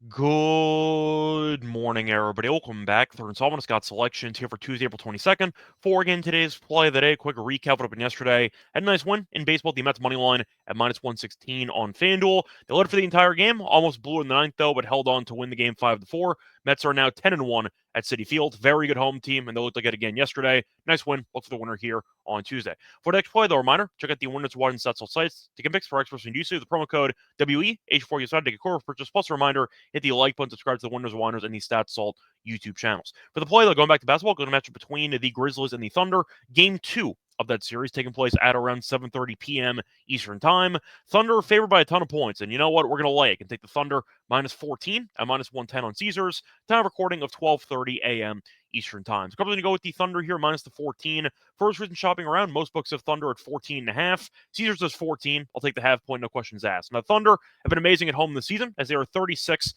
Good morning, everybody. Welcome back. Third installment of Scott's Selections here for Tuesday, April 22nd. For again, today's play of the day. Quick recap of what happened yesterday. Had a nice win in baseball. The Mets money line at minus 116 on FanDuel. They led for the entire game. Almost blew in the ninth, though, but held on to win the game 5-4. Mets are now 10-1 at Citi Field. Very good home team, and they looked like it again yesterday. Nice win. Look for the winner here on Tuesday. For the next play, though, reminder, check out the Winners, Wide, and Setzel sites to get picks for experts and use the promo code WEH4USI to take a core purchase. Plus, a reminder, hit the like button, subscribe to the Whiners, Whiners, and the Stats Salt YouTube channels. For the play, though, going back to basketball, going to match between the Grizzlies and the Thunder. Game 2 of that series taking place at around 7:30 p.m. Eastern Time. Thunder favored by a ton of points, and you know what? We're going to lay it and take the Thunder minus 14 at minus 110 on Caesars. Time of recording of 12:30 a.m. Eastern Time. So probably going to go with the Thunder here minus the 14. First reason shopping around, most books have Thunder at 14.5. Caesars does 14. I'll take the half point, no questions asked. Now, Thunder have been amazing at home this season as they are 36-6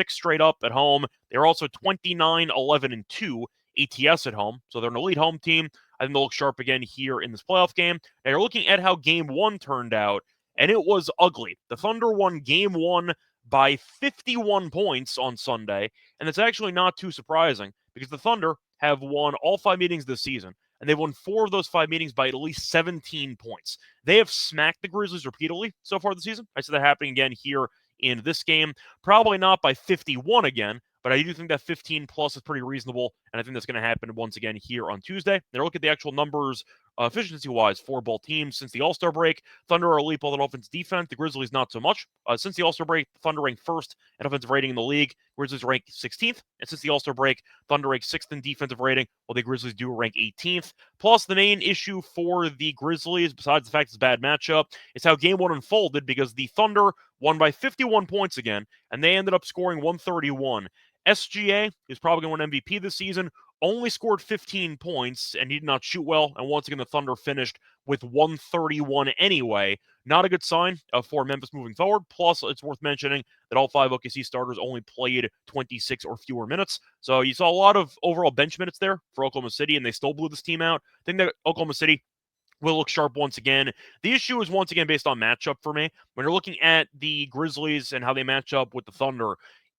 straight up at home. They're also 29-11-2 ATS at home, so they're an elite home team. I think they'll look sharp again here in this playoff game. Now, you're looking at how game 1 turned out, and it was ugly. The Thunder won game 1 by 51 points on Sunday, and it's actually not too surprising because the Thunder have won all 5 meetings this season, and they've won 4 of those 5 meetings by at least 17 points. They have smacked the Grizzlies repeatedly so far this season. I see that happening again here in this game. Probably not by 51 again, but I do think that 15 plus is pretty reasonable, and I think that's going to happen once again here on Tuesday. Now, look at the actual numbers efficiency-wise for both teams since the All-Star break. Thunder are elite both on offense defense. The Grizzlies not so much. Since the All-Star break, Thunder ranked first in offensive rating in the league. Grizzlies ranked 16th. And since the All-Star break, Thunder ranked 6th in defensive rating, while the Grizzlies do rank 18th. Plus, the main issue for the Grizzlies, besides the fact it's a bad matchup, is how Game 1 unfolded because the Thunder won by 51 points again, and they ended up scoring 131. SGA, who's probably going to win MVP this season, only scored 15 points, and he did not shoot well. And once again, the Thunder finished with 131 anyway. Not a good sign for Memphis moving forward. Plus, it's worth mentioning that all 5 OKC starters only played 26 or fewer minutes. So you saw a lot of overall bench minutes there for Oklahoma City, and they still blew this team out. I think that Oklahoma City will look sharp once again. The issue is once again based on matchup for me. When you're looking at the Grizzlies and how they match up with the Thunder,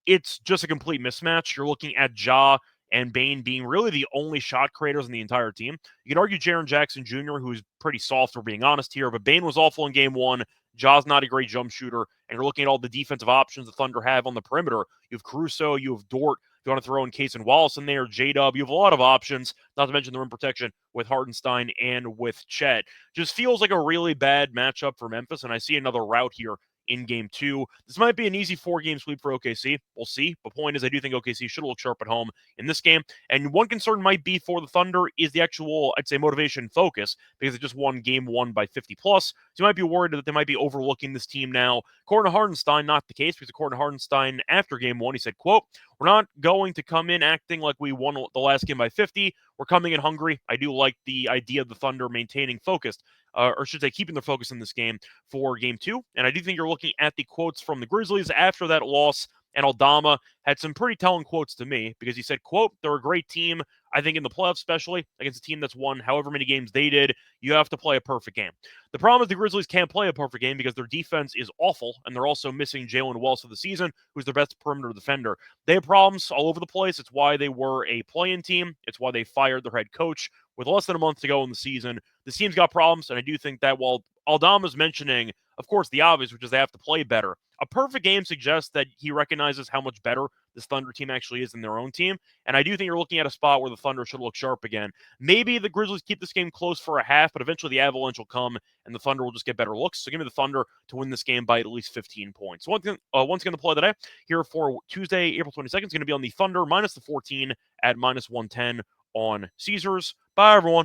it's just a complete mismatch. You're looking at Ja and Bane being really the only shot creators in the entire team. You could argue Jaren Jackson Jr., who's pretty soft, for being honest here, but Bane was awful in game 1. Ja's not a great jump shooter, and you're looking at all the defensive options the Thunder have on the perimeter. You have Caruso, you have Dort. If you want to throw in Case and Wallace in there, J-Dub, you have a lot of options, not to mention the rim protection with Hartenstein and with Chet. Just feels like a really bad matchup for Memphis, and I see another route here in game 2. This might be an easy 4-game sweep for OKC. We'll see. The point is, I do think OKC should look sharp at home in this game. And one concern might be for the Thunder is the actual, I'd say, motivation focus, because they just won game 1 by 50 plus. So you might be worried that they might be overlooking this team now. According to Hartenstein, not the case, because according to Hartenstein, after game 1, he said, quote, "We're not going to come in acting like we won the last game by 50. We're coming in hungry." I do like the idea of the Thunder maintaining focused, or should say keeping their focus in this game for game 2. And I do think you're looking at the quotes from the Grizzlies after that loss, and Aldama had some pretty telling quotes to me because he said, quote, "They're a great team. I think in the playoffs, especially against a team that's won however many games they did, you have to play a perfect game." The problem is the Grizzlies can't play a perfect game because their defense is awful, and they're also missing Jalen Wells for the season, who's their best perimeter defender. They have problems all over the place. It's why they were a play-in team. It's why they fired their head coach with less than a month to go in the season. This team's got problems, and I do think that while Aldama's mentioning, of course, the obvious, which is they have to play better, a perfect game suggests that he recognizes how much better this Thunder team actually is than their own team. And I do think you're looking at a spot where the Thunder should look sharp again. Maybe the Grizzlies keep this game close for a half, but eventually the Avalanche will come and the Thunder will just get better looks. So give me the Thunder to win this game by at least 15 points. So once again, the play today here for Tuesday, April 22nd is going to be on the Thunder minus the 14 at minus 110 on Caesars. Bye, everyone.